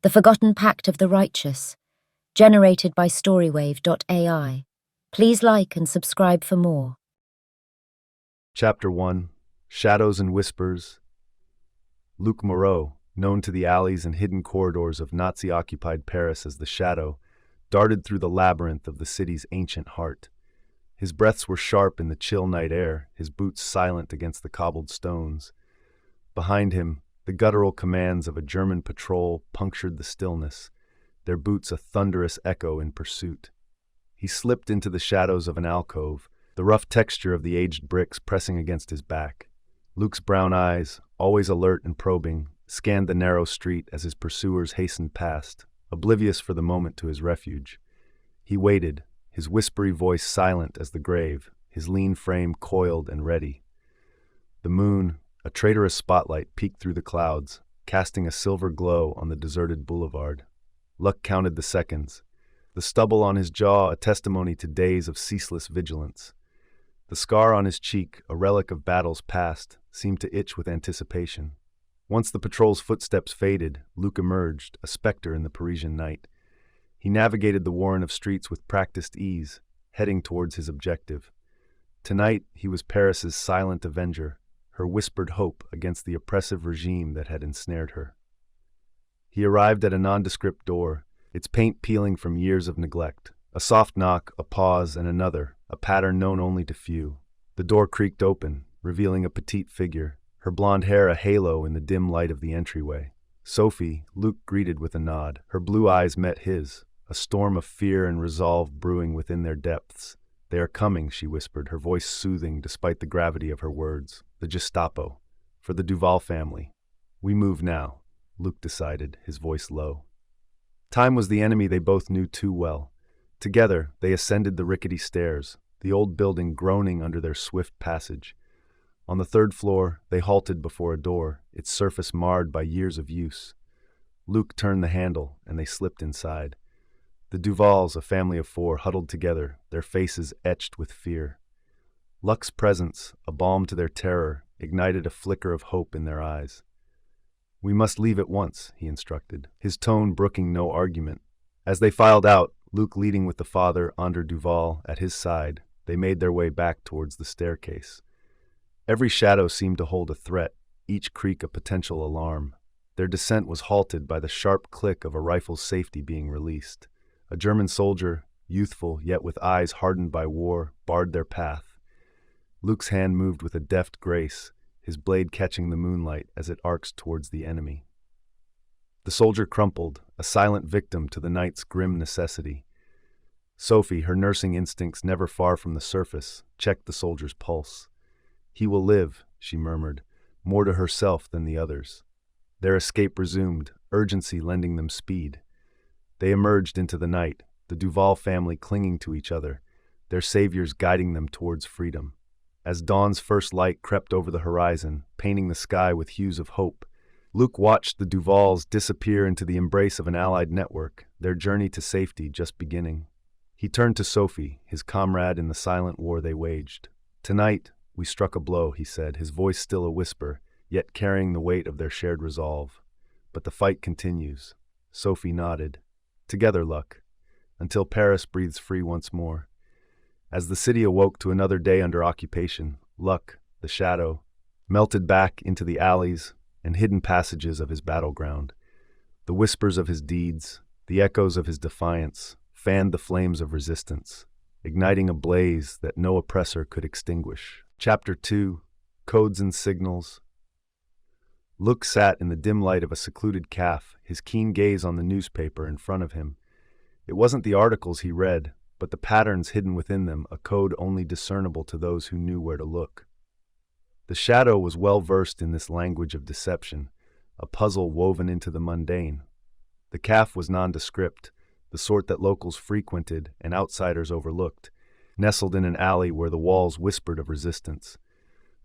The Forgotten Pact of the Righteous, generated by StoryWave.ai. Please like and subscribe for more. Chapter 1, Shadows and Whispers. Luc Moreau, known to the alleys and hidden corridors of Nazi-occupied Paris as the Shadow, darted through the labyrinth of the city's ancient heart. His breaths were sharp in the chill night air, his boots silent against the cobbled stones. Behind him, the guttural commands of a German patrol punctured the stillness, their boots a thunderous echo in pursuit. He slipped into the shadows of an alcove, the rough texture of the aged bricks pressing against his back. Luc's brown eyes, always alert and probing, scanned the narrow street as his pursuers hastened past, oblivious for the moment to his refuge. He waited, his whispery voice silent as the grave, his lean frame coiled and ready. The moon, a traitorous spotlight, peeked through the clouds, casting a silver glow on the deserted boulevard. Luck counted the seconds, the stubble on his jaw a testimony to days of ceaseless vigilance. The scar on his cheek, a relic of battles past, seemed to itch with anticipation. Once the patrol's footsteps faded, Luc emerged, a specter in the Parisian night. He navigated the warren of streets with practiced ease, heading towards his objective. Tonight, he was Paris's silent avenger, her whispered hope against the oppressive regime that had ensnared her. He arrived at a nondescript door, its paint peeling from years of neglect. A soft knock, a pause, and another, a pattern known only to few. The door creaked open, revealing a petite figure, her blonde hair a halo in the dim light of the entryway. Sophie, Luc greeted with a nod. Her blue eyes met his, a storm of fear and resolve brewing within their depths. "They are coming," she whispered, her voice soothing despite the gravity of her words. "The Gestapo. For the Duval family. We move now," Luc decided, his voice low. Time was the enemy they both knew too well. Together, they ascended the rickety stairs, the old building groaning under their swift passage. On the third floor, they halted before a door, its surface marred by years of use. Luc turned the handle, and they slipped inside. The Duvals, a family of four, huddled together, their faces etched with fear. Luc's presence, a balm to their terror, ignited a flicker of hope in their eyes. "We must leave at once," he instructed, his tone brooking no argument. As they filed out, Luc leading with the father, Andre Duval, at his side, they made their way back towards the staircase. Every shadow seemed to hold a threat, each creak a potential alarm. Their descent was halted by the sharp click of a rifle's safety being released. A German soldier, youthful yet with eyes hardened by war, barred their path. Luc's hand moved with a deft grace, his blade catching the moonlight as it arcs towards the enemy. The soldier crumpled, a silent victim to the night's grim necessity. Sophie, her nursing instincts never far from the surface, checked the soldier's pulse. "He will live," she murmured, more to herself than the others. Their escape resumed, urgency lending them speed. They emerged into the night, the Duval family clinging to each other, their saviors guiding them towards freedom. As dawn's first light crept over the horizon, painting the sky with hues of hope, Luc watched the Duvals disappear into the embrace of an allied network, their journey to safety just beginning. He turned to Sophie, his comrade in the silent war they waged. "Tonight, we struck a blow," he said, his voice still a whisper, yet carrying the weight of their shared resolve. "But the fight continues." Sophie nodded. "Together, Luc, until Paris breathes free once more." As the city awoke to another day under occupation, Luc, the Shadow, melted back into the alleys and hidden passages of his battleground. The whispers of his deeds, the echoes of his defiance, fanned the flames of resistance, igniting a blaze that no oppressor could extinguish. Chapter 2, Codes and Signals. Luc sat in the dim light of a secluded cafe, his keen gaze on the newspaper in front of him. It wasn't the articles he read, but the patterns hidden within them, a code only discernible to those who knew where to look. The Shadow was well versed in this language of deception, a puzzle woven into the mundane. The cafe was nondescript, the sort that locals frequented and outsiders overlooked, nestled in an alley where the walls whispered of resistance.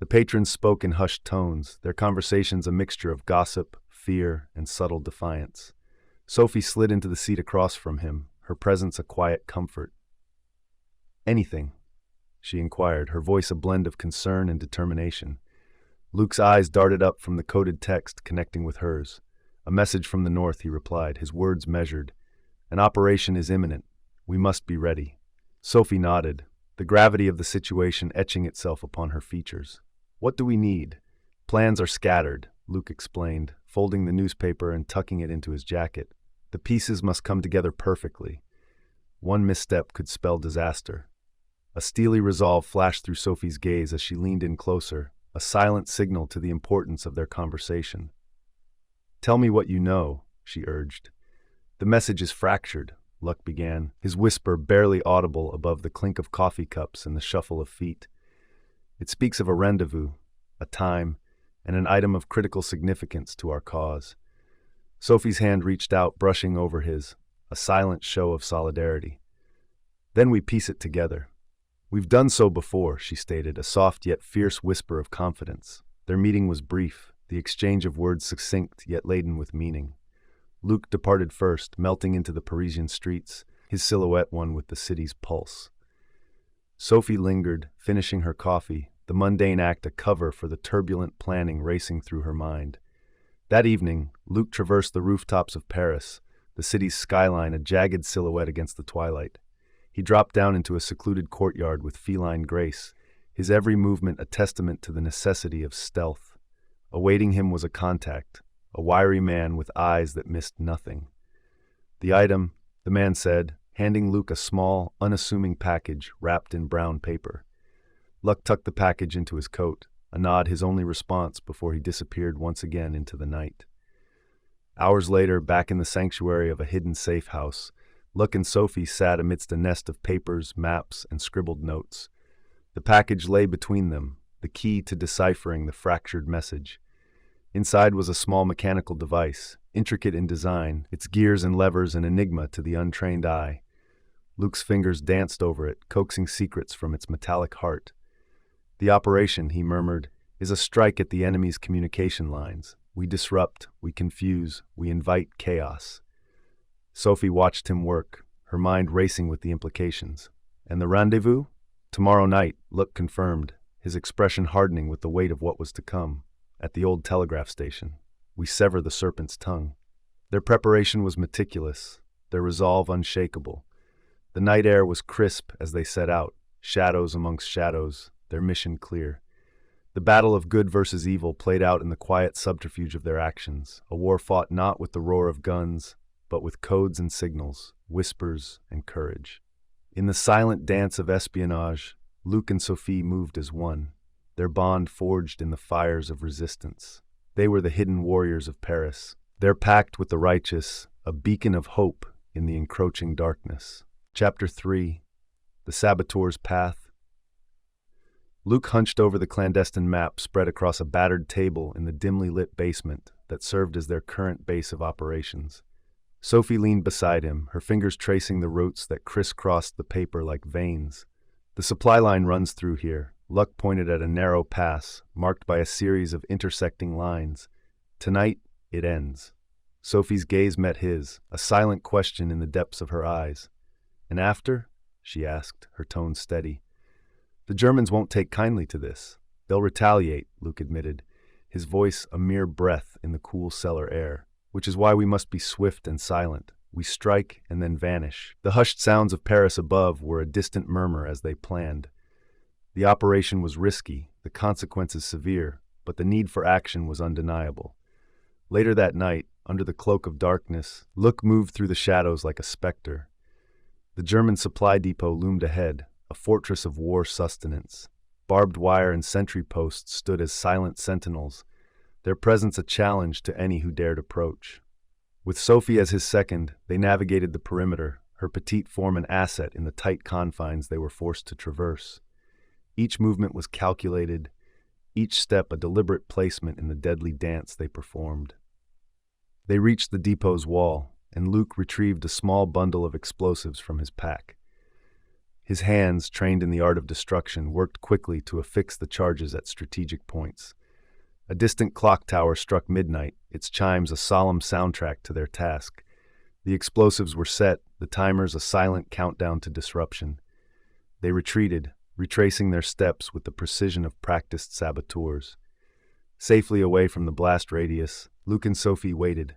The patrons spoke in hushed tones, their conversations a mixture of gossip, fear, and subtle defiance. Sophie slid into the seat across from him, her presence a quiet comfort. "Anything?" she inquired, her voice a blend of concern and determination. Luc's eyes darted up from the coded text connecting with hers. A message from the north, he replied, his words measured. An operation is imminent. We must be ready. Sophie nodded, the gravity of the situation etching itself upon her features. What do we need? Plans are scattered, Luke explained, folding the newspaper and tucking it into his jacket. The pieces must come together perfectly. One misstep could spell disaster. A steely resolve flashed through Sophie's gaze as she leaned in closer, a silent signal to the importance of their conversation. Tell me what you know, she urged. The message is fractured, Luck began, his whisper barely audible above the clink of coffee cups and the shuffle of feet. It speaks of a rendezvous, a time, and an item of critical significance to our cause. Sophie's hand reached out, brushing over his, a silent show of solidarity. Then we piece it together. We've done so before, she stated, a soft yet fierce whisper of confidence. Their meeting was brief, the exchange of words succinct yet laden with meaning. Luke departed first, melting into the Parisian streets, his silhouette one with the city's pulse. Sophie lingered, finishing her coffee, the mundane act a cover for the turbulent planning racing through her mind. That evening, Luke traversed the rooftops of Paris, the city's skyline a jagged silhouette against the twilight. He dropped down into a secluded courtyard with feline grace, his every movement a testament to the necessity of stealth. Awaiting him was a contact, a wiry man with eyes that missed nothing. The item, the man said, handing Luke a small, unassuming package wrapped in brown paper. Luck tucked the package into his coat, a nod his only response before he disappeared once again into the night. Hours later, back in the sanctuary of a hidden safe house, Luck and Sophie sat amidst a nest of papers, maps, and scribbled notes. The package lay between them, the key to deciphering the fractured message. Inside was a small mechanical device, intricate in design, its gears and levers an enigma to the untrained eye. Luke's fingers danced over it, coaxing secrets from its metallic heart. The operation, he murmured, is a strike at the enemy's communication lines. We disrupt, we confuse, we invite chaos. Sophie watched him work, her mind racing with the implications. And the rendezvous? Tomorrow night, Luke confirmed, his expression hardening with the weight of what was to come. At the old telegraph station, we sever the serpent's tongue. Their preparation was meticulous, their resolve unshakable. The night air was crisp as they set out, shadows amongst shadows, their mission clear. The battle of good versus evil played out in the quiet subterfuge of their actions, a war fought not with the roar of guns, but with codes and signals, whispers and courage. In the silent dance of espionage, Luke and Sophie moved as one, their bond forged in the fires of resistance. They were the hidden warriors of Paris, their pact with the righteous, a beacon of hope in the encroaching darkness. Chapter 3. The Saboteur's Path. Luke hunched over the clandestine map spread across a battered table in the dimly lit basement that served as their current base of operations. Sophie leaned beside him, her fingers tracing the routes that crisscrossed the paper like veins. The supply line runs through here. Luck pointed at a narrow pass, marked by a series of intersecting lines. Tonight, it ends. Sophie's gaze met his, a silent question in the depths of her eyes. And after? She asked, her tone steady. The Germans won't take kindly to this. They'll retaliate, Luke admitted, his voice a mere breath in the cool cellar air. Which is why we must be swift and silent. We strike and then vanish. The hushed sounds of Paris above were a distant murmur as they planned. The operation was risky, the consequences severe, but the need for action was undeniable. Later that night, under the cloak of darkness, Luke moved through the shadows like a specter. The German supply depot loomed ahead, a fortress of war sustenance. Barbed wire and sentry posts stood as silent sentinels, their presence a challenge to any who dared approach. With Sophie as his second, they navigated the perimeter, her petite form an asset in the tight confines they were forced to traverse. Each movement was calculated, each step a deliberate placement in the deadly dance they performed. They reached the depot's wall, and Luke retrieved a small bundle of explosives from his pack. His hands, trained in the art of destruction, worked quickly to affix the charges at strategic points. A distant clock tower struck midnight, its chimes a solemn soundtrack to their task. The explosives were set, the timers a silent countdown to disruption. They retreated, retracing their steps with the precision of practiced saboteurs. Safely away from the blast radius, Luke and Sophie waited,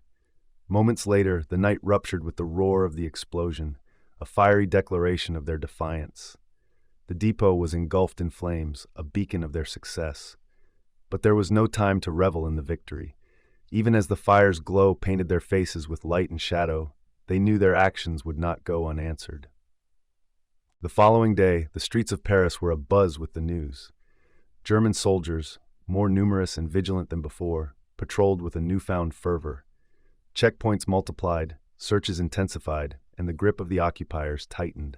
Moments later, the night ruptured with the roar of the explosion, a fiery declaration of their defiance. The depot was engulfed in flames, a beacon of their success. But there was no time to revel in the victory. Even as the fire's glow painted their faces with light and shadow, they knew their actions would not go unanswered. The following day, the streets of Paris were abuzz with the news. German soldiers, more numerous and vigilant than before, patrolled with a newfound fervor. Checkpoints multiplied, searches intensified, and the grip of the occupiers tightened.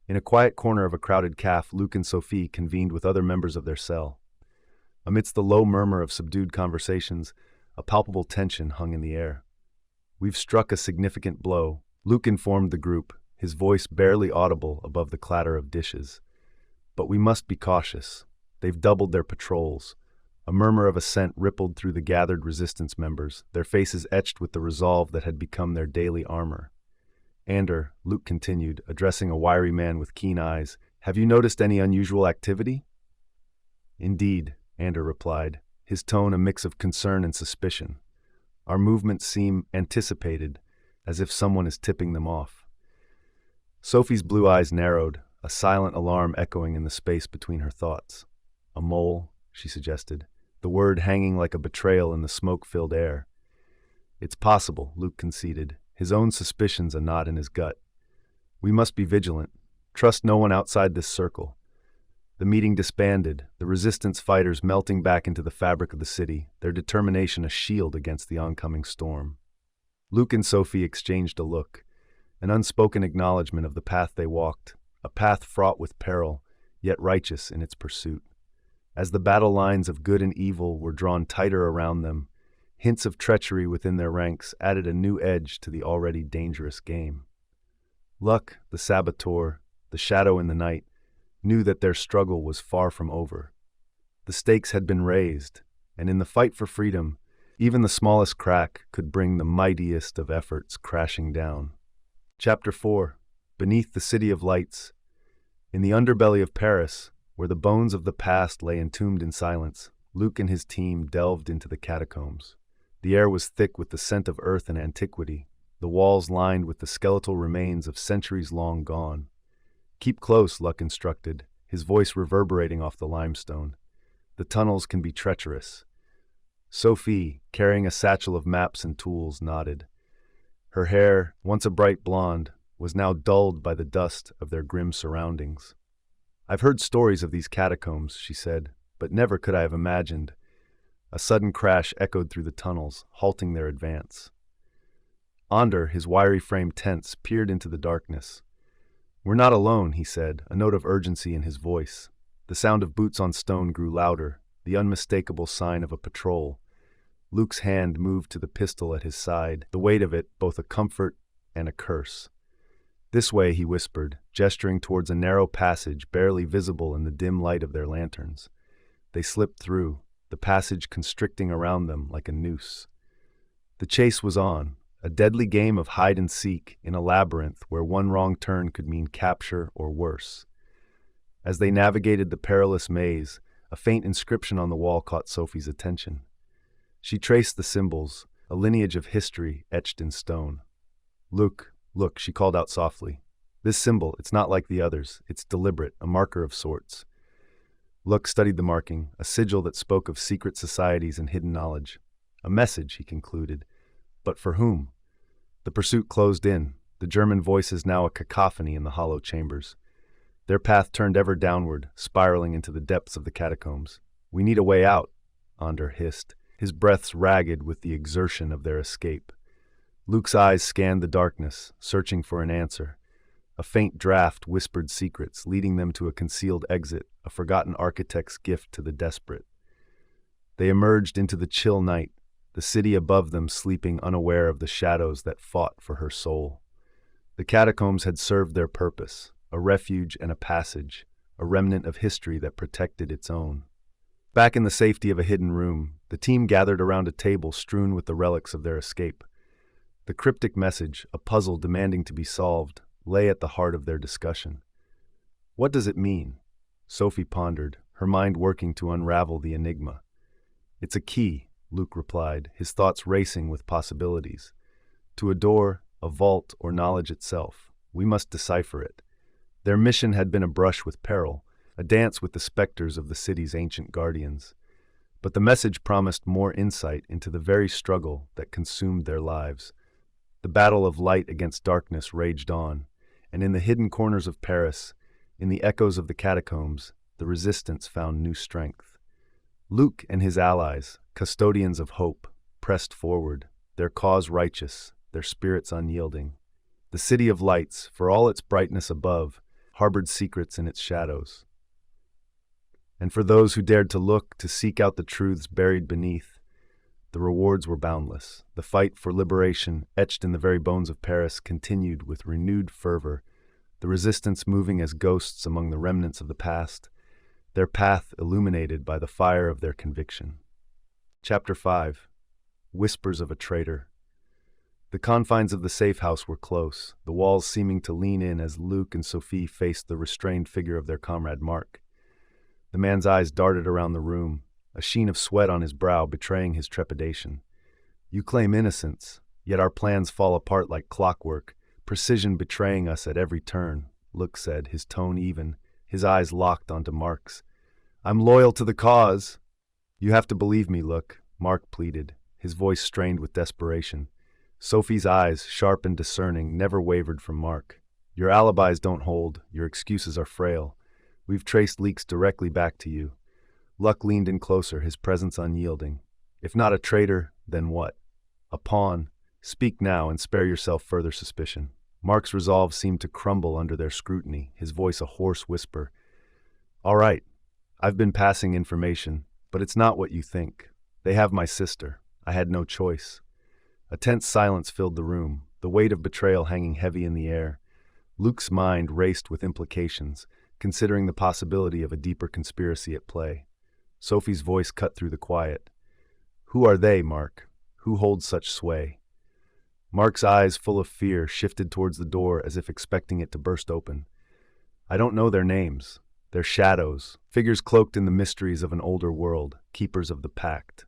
In a quiet corner of a crowded café, Luc and Sophie convened with other members of their cell. Amidst the low murmur of subdued conversations, a palpable tension hung in the air. "We've struck a significant blow," Luc informed the group, his voice barely audible above the clatter of dishes. "But we must be cautious. They've doubled their patrols." A murmur of assent rippled through the gathered resistance members, their faces etched with the resolve that had become their daily armor. "Ander," Luc continued, addressing a wiry man with keen eyes, "have you noticed any unusual activity?" "Indeed," Ander replied, his tone a mix of concern and suspicion. "Our movements seem anticipated, as if someone is tipping them off." Sophie's blue eyes narrowed, a silent alarm echoing in the space between her thoughts. "A mole," she suggested, the word hanging like a betrayal in the smoke-filled air. "It's possible," Luc conceded, his own suspicions a knot in his gut. "We must be vigilant. Trust no one outside this circle." The meeting disbanded, the resistance fighters melting back into the fabric of the city, their determination a shield against the oncoming storm. Luc and Sophie exchanged a look, an unspoken acknowledgement of the path they walked, a path fraught with peril, yet righteous in its pursuit. As the battle lines of good and evil were drawn tighter around them, hints of treachery within their ranks added a new edge to the already dangerous game. Luck, the saboteur, the shadow in the night, knew that their struggle was far from over. The stakes had been raised, and in the fight for freedom, even the smallest crack could bring the mightiest of efforts crashing down. Chapter 4. Beneath the City of Lights. In the underbelly of Paris, where the bones of the past lay entombed in silence, Luc and his team delved into the catacombs. The air was thick with the scent of earth and antiquity, the walls lined with the skeletal remains of centuries long gone. "Keep close," Luc instructed, his voice reverberating off the limestone. "The tunnels can be treacherous." Sophie, carrying a satchel of maps and tools, nodded. Her hair, once a bright blonde, was now dulled by the dust of their grim surroundings. "I've heard stories of these catacombs," she said, "but never could I have imagined." A sudden crash echoed through the tunnels, halting their advance. Ander, his wiry frame tense, peered into the darkness. "We're not alone," he said, a note of urgency in his voice. The sound of boots on stone grew louder, the unmistakable sign of a patrol. Luc's hand moved to the pistol at his side, the weight of it both a comfort and a curse. "This way," he whispered, gesturing towards a narrow passage barely visible in the dim light of their lanterns. They slipped through, the passage constricting around them like a noose. The chase was on, a deadly game of hide-and-seek in a labyrinth where one wrong turn could mean capture or worse. As they navigated the perilous maze, a faint inscription on the wall caught Sophie's attention. She traced the symbols, a lineage of history etched in stone. "Look, look," she called out softly. "This symbol, it's not like the others. It's deliberate, a marker of sorts." Luc studied the marking, a sigil that spoke of secret societies and hidden knowledge. A message, he concluded. But for whom? The pursuit closed in, the German voices now a cacophony in the hollow chambers. Their path turned ever downward, spiraling into the depths of the catacombs. "We need a way out," Ander hissed, his breaths ragged with the exertion of their escape. Luc's eyes scanned the darkness, searching for an answer. A faint draft whispered secrets, leading them to a concealed exit, a forgotten architect's gift to the desperate. They emerged into the chill night, the city above them sleeping unaware of the shadows that fought for her soul. The catacombs had served their purpose, a refuge and a passage, a remnant of history that protected its own. Back in the safety of a hidden room, the team gathered around a table strewn with the relics of their escape. The cryptic message, a puzzle demanding to be solved, lay at the heart of their discussion. "What does it mean?" Sophie pondered, her mind working to unravel the enigma. "It's a key," Luc replied, his thoughts racing with possibilities. to a door, a vault, or knowledge itself. We must decipher it. Their mission had been a brush with peril, a dance with the specters of the city's ancient guardians. But the message promised more insight into the very struggle that consumed their lives. The battle of light against darkness raged on, and in the hidden corners of Paris, in the echoes of the catacombs, the resistance found new strength. Luke and his allies, custodians of hope, pressed forward, their cause righteous, their spirits unyielding. The city of lights, for all its brightness above, harbored secrets in its shadows. And for those who dared to look, to seek out the truths buried beneath, the rewards were boundless. The fight for liberation, etched in the very bones of Paris, continued with renewed fervor, the resistance moving as ghosts among the remnants of the past, their path illuminated by the fire of their conviction. Chapter 5. Whispers of a Traitor. The confines of the safe house were close, the walls seeming to lean in as Luke and Sophie faced the restrained figure of their comrade Mark. The man's eyes darted around the room, a sheen of sweat on his brow betraying his trepidation. You claim innocence, yet our plans fall apart like clockwork, precision betraying us at every turn, Luke said, his tone even, his eyes locked onto Mark's. I'm loyal to the cause. You have to believe me, Luke, Mark pleaded, his voice strained with desperation. Sophie's eyes, sharp and discerning, never wavered from Mark. Your alibis don't hold, your excuses are frail. We've traced leaks directly back to you. Luck leaned in closer, his presence unyielding. If not a traitor, then what? A pawn. Speak now and spare yourself further suspicion. Mark's resolve seemed to crumble under their scrutiny, his voice a hoarse whisper. All right, I've been passing information, but it's not what you think. They have my sister. I had no choice. A tense silence filled the room, the weight of betrayal hanging heavy in the air. Luke's mind raced with implications, considering the possibility of a deeper conspiracy at play. Sophie's voice cut through the quiet. Who are they, Mark? Who holds such sway? Mark's eyes, full of fear, shifted towards the door as if expecting it to burst open. I don't know their names. They're shadows, figures cloaked in the mysteries of an older world, keepers of the Pact.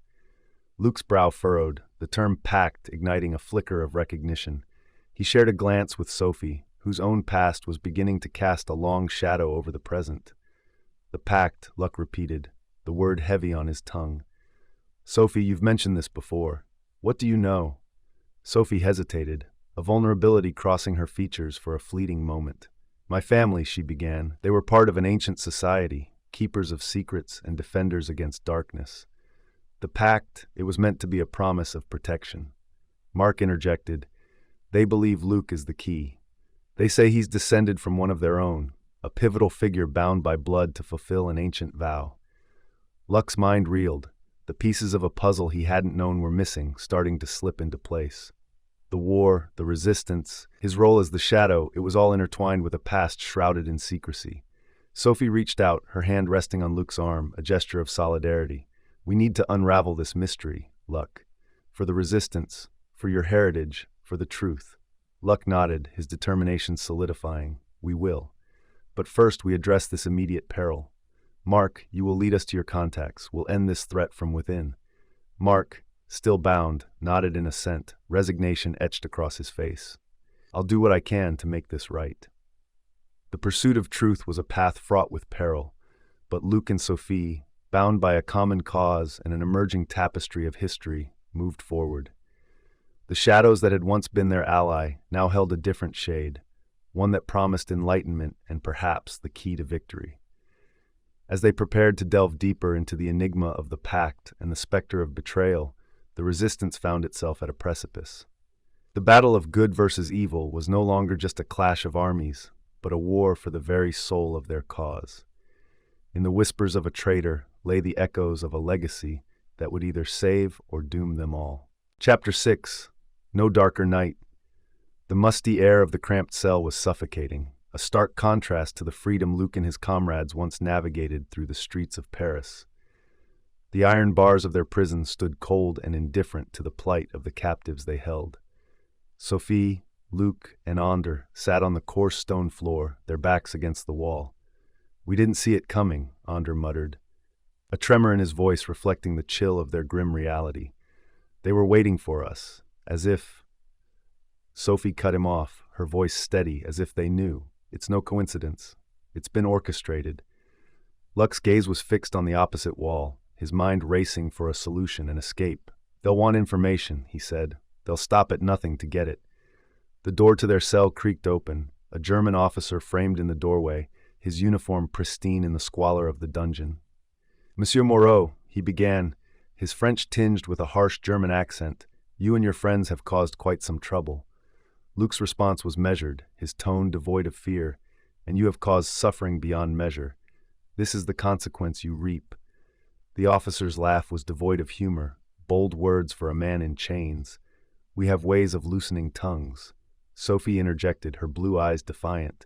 Luke's brow furrowed, the term Pact igniting a flicker of recognition. He shared a glance with Sophie, whose own past was beginning to cast a long shadow over the present. The Pact, Luck repeated, the word heavy on his tongue. Sophie, you've mentioned this before. What do you know? Sophie hesitated, a vulnerability crossing her features for a fleeting moment. My family, she began. They were part of an ancient society, keepers of secrets and defenders against darkness. The Pact, it was meant to be a promise of protection. Mark interjected, they believe Luke is the key. They say he's descended from one of their own, a pivotal figure bound by blood to fulfill an ancient vow. Luck's mind reeled. The pieces of a puzzle he hadn't known were missing, starting to slip into place. The war, the resistance, his role as the shadow, it was all intertwined with a past shrouded in secrecy. Sophie reached out, her hand resting on Luke's arm, a gesture of solidarity. We need to unravel this mystery, Luck. For the resistance, for your heritage, for the truth. Luck nodded, his determination solidifying. We will. But first we address this immediate peril. Mark, you will lead us to your contacts. We'll end this threat from within. Mark, still bound, nodded in assent, resignation etched across his face. I'll do what I can to make this right. The pursuit of truth was a path fraught with peril, but Luke and Sophie, bound by a common cause and an emerging tapestry of history, moved forward. The shadows that had once been their ally now held a different shade, one that promised enlightenment and perhaps the key to victory. As they prepared to delve deeper into the enigma of the Pact and the specter of betrayal, the resistance found itself at a precipice. The battle of good versus evil was no longer just a clash of armies, but a war for the very soul of their cause. In the whispers of a traitor lay the echoes of a legacy that would either save or doom them all. Chapter 6. No darker night. The musty air of the cramped cell was suffocating, a stark contrast to the freedom Luke and his comrades once navigated through the streets of Paris. The iron bars of their prison stood cold and indifferent to the plight of the captives they held. Sophie, Luke, and Ander sat on the coarse stone floor, their backs against the wall. We didn't see it coming, Ander muttered, a tremor in his voice reflecting the chill of their grim reality. They were waiting for us, as if... Sophie cut him off, her voice steady as if they knew. It's no coincidence. It's been orchestrated. Luck's gaze was fixed on the opposite wall, his mind racing for a solution, an escape. They'll want information, he said. They'll stop at nothing to get it. The door to their cell creaked open, a German officer framed in the doorway, his uniform pristine in the squalor of the dungeon. Monsieur Moreau, he began, his French tinged with a harsh German accent, you and your friends have caused quite some trouble. Luke's response was measured, his tone devoid of fear, and you have caused suffering beyond measure. This is the consequence you reap. The officer's laugh was devoid of humor, bold words for a man in chains. We have ways of loosening tongues. Sophie interjected, her blue eyes defiant.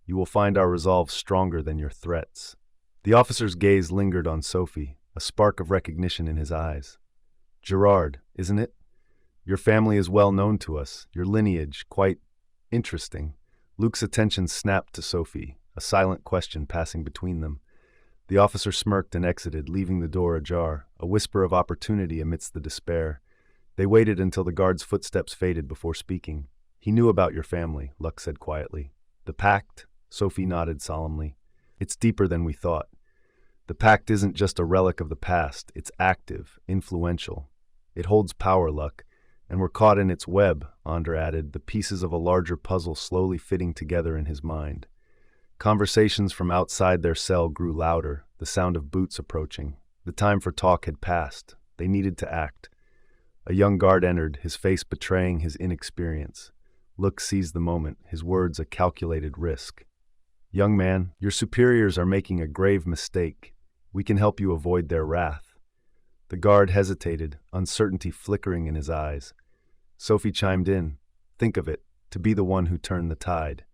You will find our resolve stronger than your threats. The officer's gaze lingered on Sophie, a spark of recognition in his eyes. Gerard, isn't it? Your family is well known to us, your lineage quite interesting. Luke's attention snapped to Sophie, a silent question passing between them. The officer smirked and exited, leaving the door ajar, a whisper of opportunity amidst the despair. They waited until the guard's footsteps faded before speaking. He knew about your family, Luck said quietly. The Pact? Sophie nodded solemnly. It's deeper than we thought. The Pact isn't just a relic of the past, it's active, influential. It holds power, Luck, and we're caught in its web, Andre added, the pieces of a larger puzzle slowly fitting together in his mind. Conversations from outside their cell grew louder, the sound of boots approaching. The time for talk had passed. They needed to act. A young guard entered, his face betraying his inexperience. Luke seized the moment, his words a calculated risk. Young man, your superiors are making a grave mistake. We can help you avoid their wrath. The guard hesitated, uncertainty flickering in his eyes. Sophie chimed in. Think of it, to be the one who turned the tide.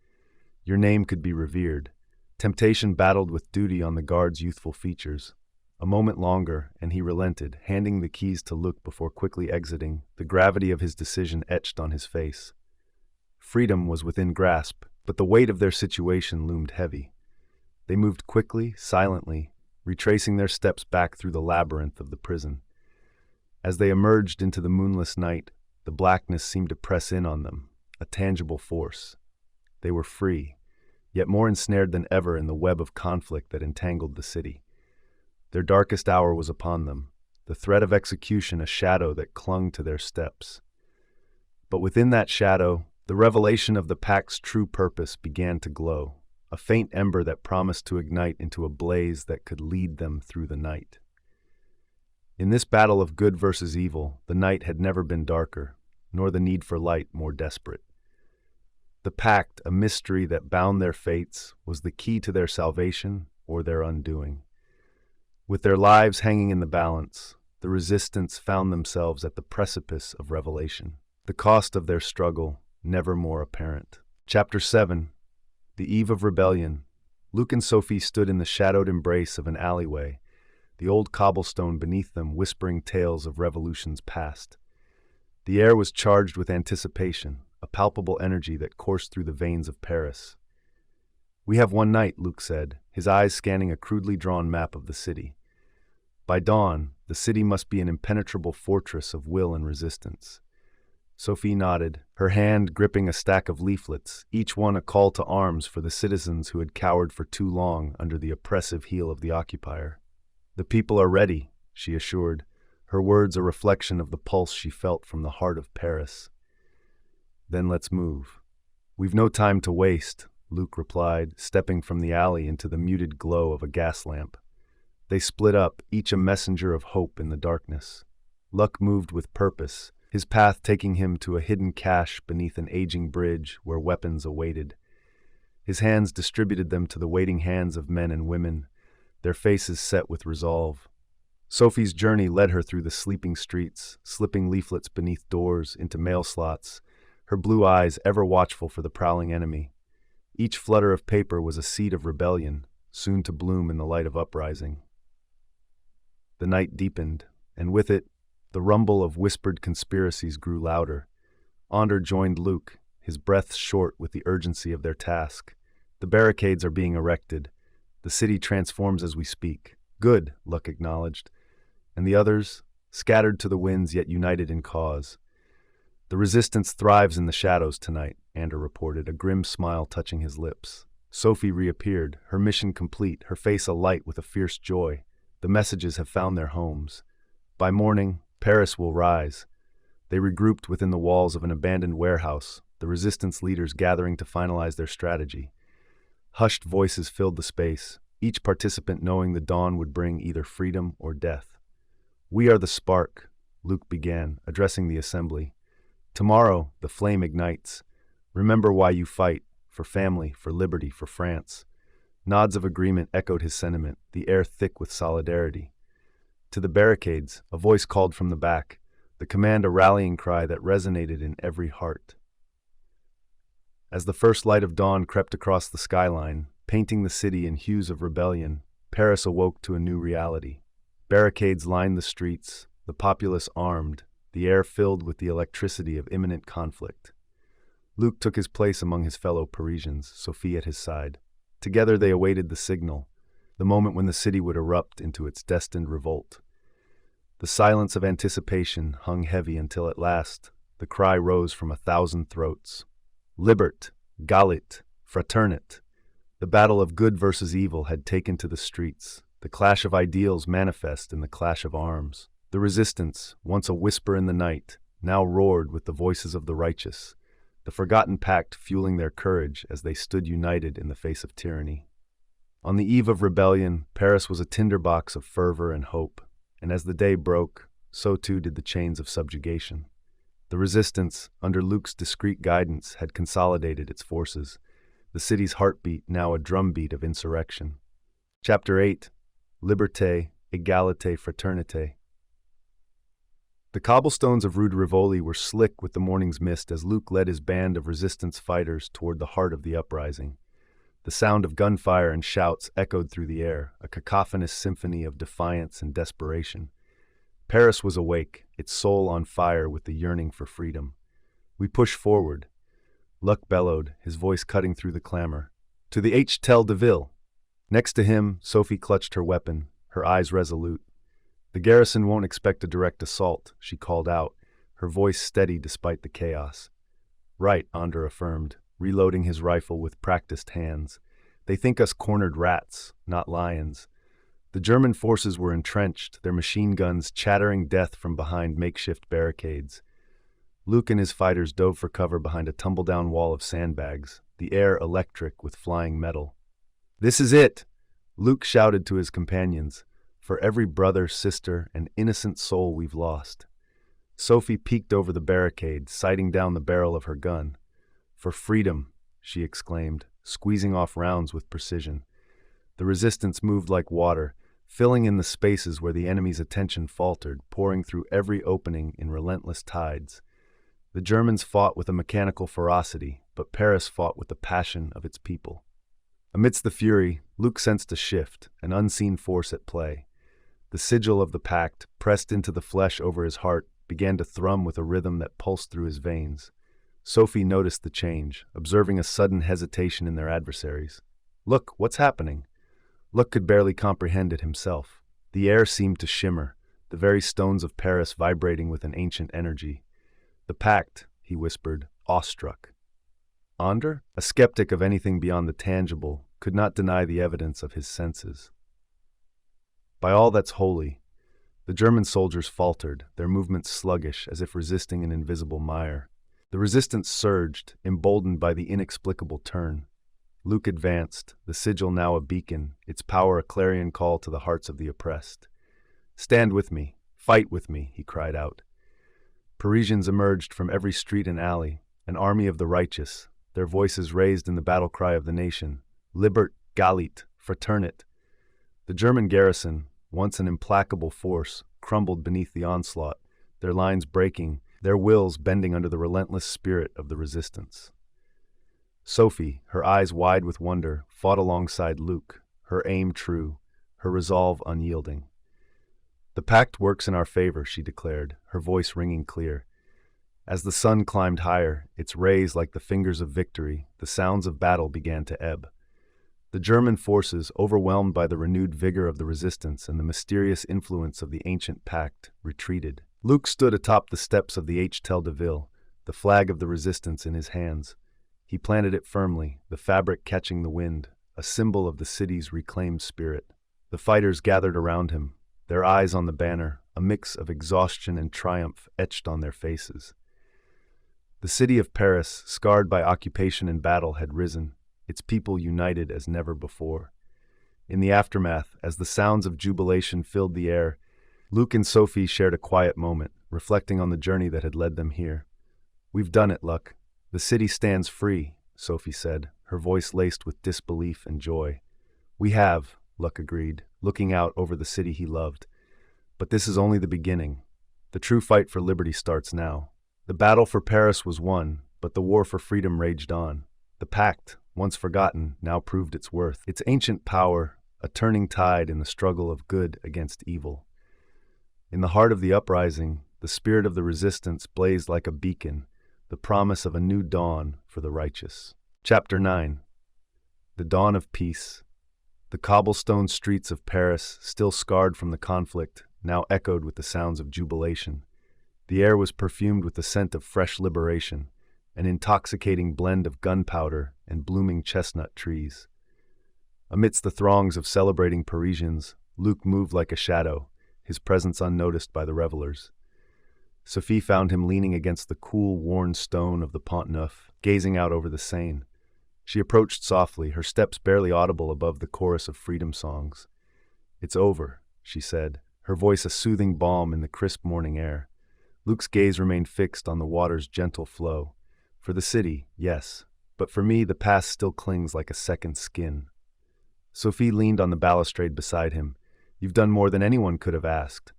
Your name could be revered. Temptation battled with duty on the guard's youthful features. A moment longer, and he relented, handing the keys to Luke before quickly exiting, the gravity of his decision etched on his face. Freedom was within grasp, but the weight of their situation loomed heavy. They moved quickly, silently, retracing their steps back through the labyrinth of the prison. As they emerged into the moonless night, the blackness seemed to press in on them, a tangible force. They were free, yet more ensnared than ever in the web of conflict that entangled the city. Their darkest hour was upon them, the threat of execution a shadow that clung to their steps. But within that shadow, the revelation of the Pact's true purpose began to glow, a faint ember that promised to ignite into a blaze that could lead them through the night. In this battle of good versus evil, the night had never been darker, nor the need for light more desperate. The Pact, a mystery that bound their fates, was the key to their salvation or their undoing. With their lives hanging in the balance, the resistance found themselves at the precipice of revelation. The cost of their struggle, never more apparent. Chapter 7. The Eve of Rebellion. Luke and Sophie stood in the shadowed embrace of an alleyway, the old cobblestone beneath them whispering tales of revolutions past. The air was charged with anticipation, a palpable energy that coursed through the veins of Paris. We have one night, Luke said, his eyes scanning a crudely drawn map of the city. By dawn, the city must be an impenetrable fortress of will and resistance. Sophie nodded, her hand gripping a stack of leaflets, each one a call to arms for the citizens who had cowered for too long under the oppressive heel of the occupier. The people are ready, she assured, her words a reflection of the pulse she felt from the heart of Paris. Then let's move. We've no time to waste, Luke replied, stepping from the alley into the muted glow of a gas lamp. They split up, each a messenger of hope in the darkness. Luck moved with purpose, his path taking him to a hidden cache beneath an aging bridge where weapons awaited. His hands distributed them to the waiting hands of men and women, their faces set with resolve. Sophie's journey led her through the sleeping streets, slipping leaflets beneath doors into mail slots, her blue eyes ever watchful for the prowling enemy. Each flutter of paper was a seed of rebellion, soon to bloom in the light of uprising. The night deepened, and with it, the rumble of whispered conspiracies grew louder. Onder joined Luke, his breath short with the urgency of their task. The barricades are being erected. The city transforms as we speak. Good, Luck acknowledged. And the others, scattered to the winds yet united in cause. The resistance thrives in the shadows tonight, Ander reported, a grim smile touching his lips. Sophie reappeared, her mission complete, her face alight with a fierce joy. The messages have found their homes. By morning, Paris will rise. They regrouped within the walls of an abandoned warehouse, the resistance leaders gathering to finalize their strategy. Hushed voices filled the space, each participant knowing the dawn would bring either freedom or death. "We are the spark," Luke began, addressing the assembly. "Tomorrow, the flame ignites. Remember why you fight, for family, for liberty, for France." Nods of agreement echoed his sentiment, the air thick with solidarity. To the barricades, a voice called from the back, the command a rallying cry that resonated in every heart. As the first light of dawn crept across the skyline, painting the city in hues of rebellion, Paris awoke to a new reality. Barricades lined the streets, the populace armed, the air filled with the electricity of imminent conflict. Luke took his place among his fellow Parisians, Sophie at his side. Together they awaited the signal, the moment when the city would erupt into its destined revolt. The silence of anticipation hung heavy until at last the cry rose from 1,000 throats. Libert, Galit, Fraternit. The battle of good versus evil had taken to the streets, the clash of ideals manifest in the clash of arms. The resistance, once a whisper in the night, now roared with the voices of the righteous, the forgotten pact fueling their courage as they stood united in the face of tyranny. On the eve of rebellion, Paris was a tinderbox of fervor and hope, and as the day broke, so too did the chains of subjugation. The resistance, under Luke's discreet guidance, had consolidated its forces, the city's heartbeat now a drumbeat of insurrection. Chapter 8. Liberté, Égalité, Fraternité. The cobblestones of Rue de Rivoli were slick with the morning's mist as Luke led his band of resistance fighters toward the heart of the uprising. The sound of gunfire and shouts echoed through the air, a cacophonous symphony of defiance and desperation. Paris was awake, its soul on fire with the yearning for freedom. "We push forward," Luc bellowed, his voice cutting through the clamor. "To the Hôtel de Ville." Next to him, Sophie clutched her weapon, her eyes resolute. "The garrison won't expect a direct assault," she called out, her voice steady despite the chaos. "Right," Ander affirmed, reloading his rifle with practiced hands. "They think us cornered rats, not lions." The German forces were entrenched, their machine guns chattering death from behind makeshift barricades. Luke and his fighters dove for cover behind a tumble-down wall of sandbags, the air electric with flying metal. "This is it!" Luke shouted to his companions. "For every brother, sister, and innocent soul we've lost." Sophie peeked over the barricade, sighting down the barrel of her gun. "For freedom," she exclaimed, squeezing off rounds with precision. The resistance moved like water, filling in the spaces where the enemy's attention faltered, pouring through every opening in relentless tides. The Germans fought with a mechanical ferocity, but Paris fought with the passion of its people. Amidst the fury, Luke sensed a shift, an unseen force at play. The sigil of the Pact, pressed into the flesh over his heart, began to thrum with a rhythm that pulsed through his veins. Sophie noticed the change, observing a sudden hesitation in their adversaries. "Look, what's happening?" Luke could barely comprehend it himself. The air seemed to shimmer, the very stones of Paris vibrating with an ancient energy. "The Pact," he whispered, awestruck. Ander, a skeptic of anything beyond the tangible, could not deny the evidence of his senses. "By all that's holy," the German soldiers faltered, their movements sluggish as if resisting an invisible mire. The resistance surged, emboldened by the inexplicable turn. Luke advanced, the sigil now a beacon, its power a clarion call to the hearts of the oppressed. "Stand with me, fight with me," he cried out. Parisians emerged from every street and alley, an army of the righteous, their voices raised in the battle cry of the nation, "Libert, Galit, Fraternit." The German garrison, once an implacable force, crumbled beneath the onslaught, their lines breaking, their wills bending under the relentless spirit of the resistance. Sophie, her eyes wide with wonder, fought alongside Luke, her aim true, her resolve unyielding. "The Pact works in our favor," she declared, her voice ringing clear. As the sun climbed higher, its rays like the fingers of victory, the sounds of battle began to ebb. The German forces, overwhelmed by the renewed vigor of the resistance and the mysterious influence of the ancient Pact, retreated. Luke stood atop the steps of the Hôtel de Ville, the flag of the resistance in his hands. He planted it firmly, the fabric catching the wind, a symbol of the city's reclaimed spirit. The fighters gathered around him, their eyes on the banner, a mix of exhaustion and triumph etched on their faces. The city of Paris, scarred by occupation and battle, had risen, its people united as never before. In the aftermath, as the sounds of jubilation filled the air, Luke and Sophie shared a quiet moment, reflecting on the journey that had led them here. "We've done it, Luck. The city stands free," Sophie said, her voice laced with disbelief and joy. "We have," Luck agreed, looking out over the city he loved. "But this is only the beginning. The true fight for liberty starts now." The battle for Paris was won, but the war for freedom raged on. The Pact, once forgotten, now proved its worth, its ancient power, a turning tide in the struggle of good against evil. In the heart of the uprising, the spirit of the resistance blazed like a beacon, the promise of a new dawn for the righteous. Chapter 9. The Dawn of Peace. The cobblestone streets of Paris, still scarred from the conflict, now echoed with the sounds of jubilation. The air was perfumed with the scent of fresh liberation, an intoxicating blend of gunpowder and blooming chestnut trees. Amidst the throngs of celebrating Parisians, Luke moved like a shadow, his presence unnoticed by the revelers. Sophie found him leaning against the cool, worn stone of the Pont Neuf, gazing out over the Seine. She approached softly, her steps barely audible above the chorus of freedom songs. "It's over," she said, her voice a soothing balm in the crisp morning air. Luke's gaze remained fixed on the water's gentle flow. For the city, yes, but for me the past still clings like a second skin. Sophie leaned on the balustrade beside him. "You've done more than anyone could have asked.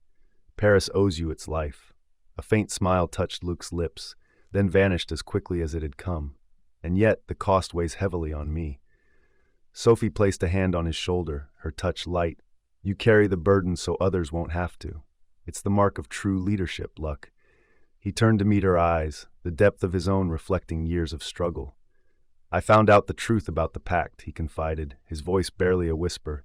Paris owes you its life." A faint smile touched Luke's lips, then vanished as quickly as it had come. "And yet the cost weighs heavily on me." Sophie placed a hand on his shoulder, her touch light. "You carry the burden so others won't have to. It's the mark of true leadership, Luck." He turned to meet her eyes, the depth of his own reflecting years of struggle. "I found out the truth about the Pact," he confided, his voice barely a whisper.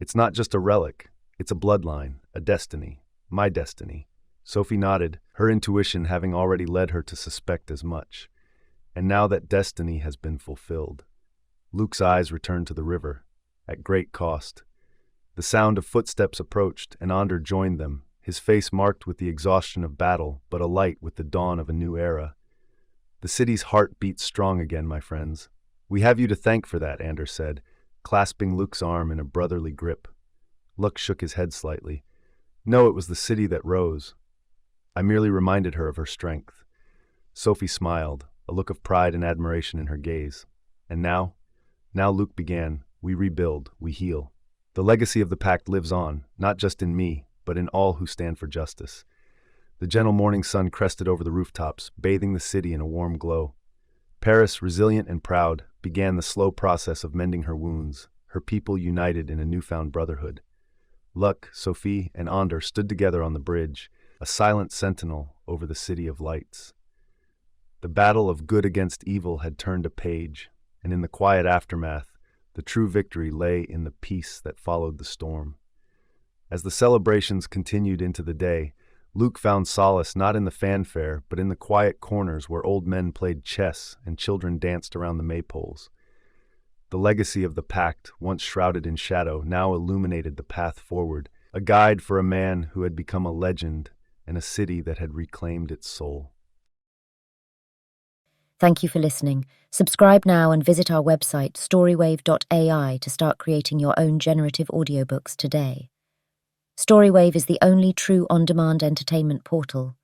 "It's not just a relic, it's a bloodline, a destiny, my destiny." Sophie nodded, her intuition having already led her to suspect as much. "And now that destiny has been fulfilled." Luke's eyes returned to the river, at great cost. The sound of footsteps approached, and Ander joined them, his face marked with the exhaustion of battle, but alight with the dawn of a new era. "The city's heart beats strong again, my friends. We have you to thank for that," Ander said, clasping Luke's arm in a brotherly grip. Luke shook his head slightly. "No, it was the city that rose. I merely reminded her of her strength." Sophie smiled, a look of pride and admiration in her gaze. "And now?" "Now," Luke began, "we rebuild, we heal. The legacy of the Pact lives on, not just in me, but in all who stand for justice." The gentle morning sun crested over the rooftops, bathing the city in a warm glow. Paris, resilient and proud, began the slow process of mending her wounds, her people united in a newfound brotherhood. Luck, Sophie, and Ander stood together on the bridge, a silent sentinel over the city of lights. The battle of good against evil had turned a page, and in the quiet aftermath, the true victory lay in the peace that followed the storm. As the celebrations continued into the day, Luke found solace not in the fanfare, but in the quiet corners where old men played chess and children danced around the maypoles. The legacy of the Pact, once shrouded in shadow, now illuminated the path forward, a guide for a man who had become a legend and a city that had reclaimed its soul. Thank you for listening. Subscribe now and visit our website, StoryWave.ai, to start creating your own generative audiobooks today. StoryWave is the only true on-demand entertainment portal.